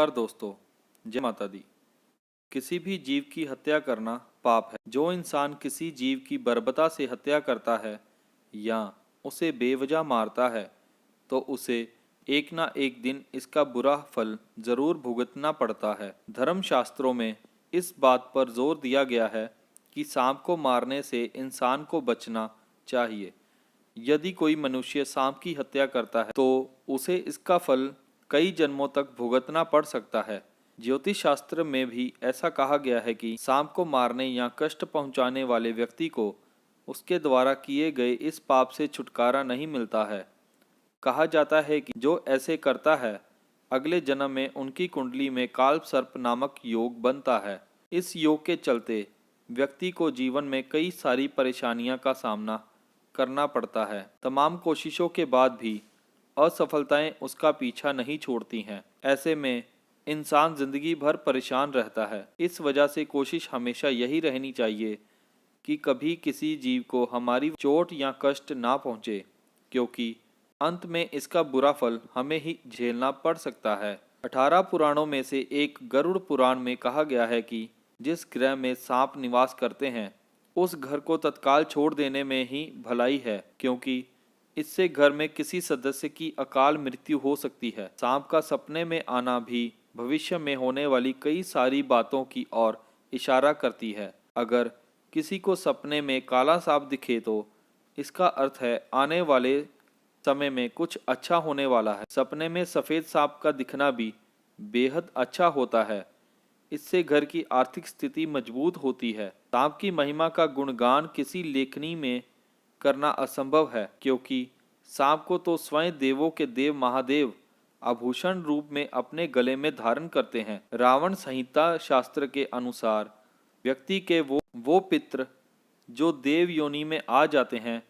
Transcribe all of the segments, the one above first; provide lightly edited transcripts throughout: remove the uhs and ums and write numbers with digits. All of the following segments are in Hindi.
नमस्कार दोस्तों, जय माता दी। किसी भी जीव की हत्या करना पाप है। जो इंसान किसी जीव की बर्बरता से हत्या करता है या उसे बेवजह मारता है तो उसे एक ना एक दिन इसका बुरा फल जरूर भुगतना पड़ता है। धर्मशास्त्रों में इस बात पर जोर दिया गया है कि सांप को मारने से इंसान को बचना चाहिए। यदि कोई मनुष्य सांप की हत्या करता है तो उसे इसका फल कई जन्मों तक भुगतना पड़ सकता है। ज्योतिष शास्त्र में भी ऐसा कहा गया है कि सांप को मारने या कष्ट पहुंचाने वाले व्यक्ति को उसके द्वारा किए गए इस पाप से छुटकारा नहीं मिलता है। कहा जाता है कि जो ऐसे करता है अगले जन्म में उनकी कुंडली में काल सर्प नामक योग बनता है। इस योग के चलते व्यक्ति को जीवन में कई सारी परेशानियां का सामना करना पड़ता है। तमाम कोशिशों के बाद भी असफलताएं उसका पीछा नहीं छोड़ती हैं। ऐसे में इंसान जिंदगी भर परेशान रहता है। इस वजह से कोशिश हमेशा यही रहनी चाहिए कि कभी किसी जीव को हमारी चोट या कष्ट ना पहुंचे, क्योंकि अंत में इसका बुरा फल हमें ही झेलना पड़ सकता है। 18 पुराणों में से एक गरुड़ पुराण में कहा गया है कि जिस ग्रह में सांप निवास करते हैं उस घर को तत्काल छोड़ देने में ही भलाई है, क्योंकि इससे घर में किसी सदस्य की अकाल मृत्यु हो सकती है। सांप का सपने में आना भी भविष्य में होने वाली कई सारी बातों की ओर इशारा करती है। अगर किसी को सपने में काला सांप दिखे तो इसका अर्थ है आने वाले समय में कुछ अच्छा होने वाला है। सपने में सफेद सांप का दिखना भी बेहद अच्छा होता है। इससे घर की आर्थिक स्थिति मजबूत होती है। सांप की महिमा का गुणगान किसी लेखनी में करना असंभव है, क्योंकि सांप को तो स्वयं देवों के देव महादेव आभूषण रूप में अपने गले में धारण करते हैं। रावण संहिता शास्त्र के अनुसार व्यक्ति के वो पितृ जो देव योनि में आ जाते हैं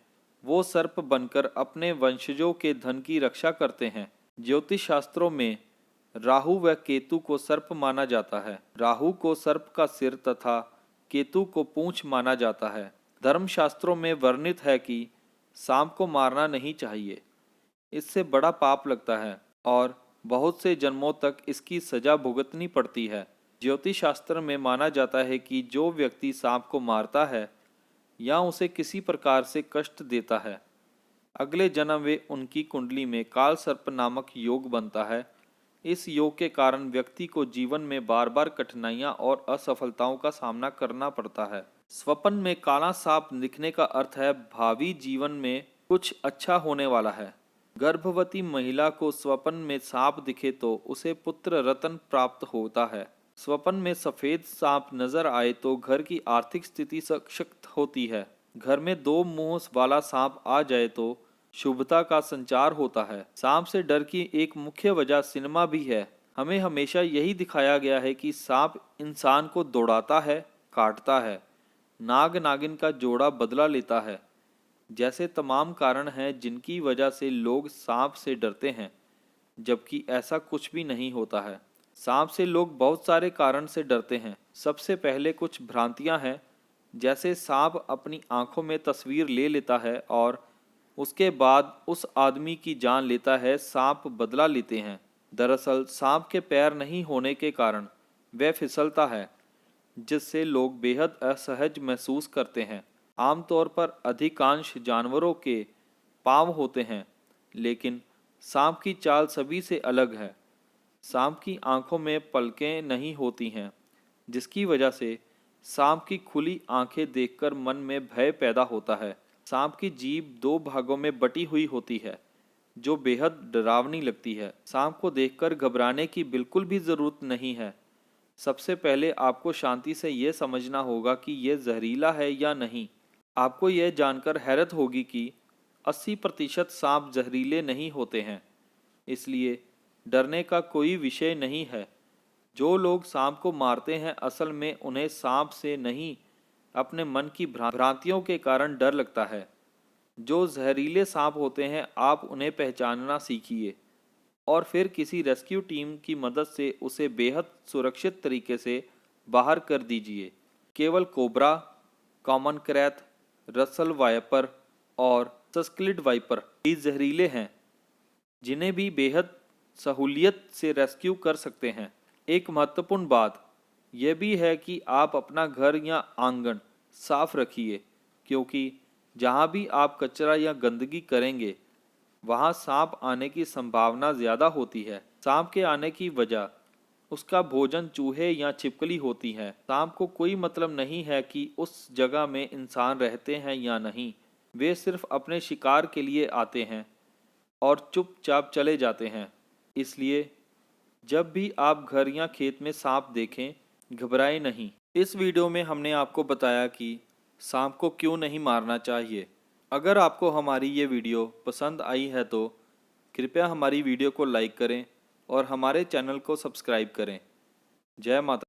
वो सर्प बनकर अपने वंशजों के धन की रक्षा करते हैं। ज्योतिष शास्त्रों में राहु व केतु को सर्प माना जाता है। राहु को सर्प का सिर तथा केतु को पूंछ माना जाता है। धर्मशास्त्रों में वर्णित है कि सांप को मारना नहीं चाहिए, इससे बड़ा पाप लगता है और बहुत से जन्मों तक इसकी सजा भुगतनी पड़ती है। ज्योतिष शास्त्र में माना जाता है कि जो व्यक्ति सांप को मारता है या उसे किसी प्रकार से कष्ट देता है अगले जन्म में उनकी कुंडली में काल सर्प नामक योग बनता है। इस योग के कारण व्यक्ति को जीवन में बार बार कठिनाइयां और असफलताओं का सामना करना पड़ता है। स्वप्न में काला सांप दिखने का अर्थ है भावी जीवन में कुछ अच्छा होने वाला है। गर्भवती महिला को स्वप्न में सांप दिखे तो उसे पुत्र रत्न प्राप्त होता है। स्वप्न में सफेद सांप नजर आए तो घर की आर्थिक स्थिति सशक्त होती है। घर में दो मुंह वाला सांप आ जाए तो शुभता का संचार होता है। सांप से डर की एक मुख्य वजह सिनेमा भी है। हमें हमेशा यही दिखाया गया है कि सांप इंसान को दौड़ाता है, काटता है, नाग नागिन का जोड़ा बदला लेता है, जैसे तमाम कारण हैं जिनकी वजह से लोग सांप से डरते हैं, जबकि ऐसा कुछ भी नहीं होता है। सांप से लोग बहुत सारे कारण से डरते हैं। सबसे पहले कुछ भ्रांतियां हैं, जैसे सांप अपनी आंखों में तस्वीर ले लेता है और उसके बाद उस आदमी की जान लेता है। सांप बदला लेते हैं। दरअसल सांप के पैर नहीं होने के कारण वह फिसलता है, जिससे लोग बेहद असहज महसूस करते हैं। आमतौर पर अधिकांश जानवरों के पांव होते हैं, लेकिन सांप की चाल सभी से अलग है। सांप की आंखों में पलकें नहीं होती हैं, जिसकी वजह से सांप की खुली आंखें देखकर मन में भय पैदा होता है। सांप की जीभ दो भागों में बटी हुई होती है, जो बेहद डरावनी लगती है। सांप को देखकर घबराने की बिल्कुल भी जरूरत नहीं है। सबसे पहले आपको शांति से यह समझना होगा कि यह जहरीला है या नहीं। आपको यह जानकर हैरत होगी कि 80% सांप जहरीले नहीं होते हैं, इसलिए डरने का कोई विषय नहीं है। जो लोग सांप को मारते हैं असल में उन्हें सांप से नहीं, अपने मन की भ्रांतियों के कारण डर लगता है। जो जहरीले सांप होते हैं आप उन्हें पहचानना सीखिए और फिर किसी रेस्क्यू टीम की मदद से उसे बेहद सुरक्षित तरीके से बाहर कर दीजिए। केवल कोबरा, कॉमन क्रैथ, रसल वाइपर और सस्क्लिड वाइपर ही जहरीले हैं, जिन्हें भी बेहद सहूलियत से रेस्क्यू कर सकते हैं। एक महत्वपूर्ण बात यह भी है कि आप अपना घर या आंगन साफ रखिए, क्योंकि जहाँ भी आप कचरा या गंदगी करेंगे वहाँ सांप आने की संभावना ज़्यादा होती है। सांप के आने की वजह उसका भोजन चूहे या छिपकली होती है। सांप को कोई मतलब नहीं है कि उस जगह में इंसान रहते हैं या नहीं। वे सिर्फ अपने शिकार के लिए आते हैं और चुपचाप चले जाते हैं। इसलिए जब भी आप घर या खेत में सांप देखें, घबराएं नहीं। इस वीडियो में हमने आपको बताया कि सांप को क्यों नहीं मारना चाहिए। अगर आपको हमारी ये वीडियो पसंद आई है तो कृपया हमारी वीडियो को लाइक करें और हमारे चैनल को सब्सक्राइब करें। जय माता।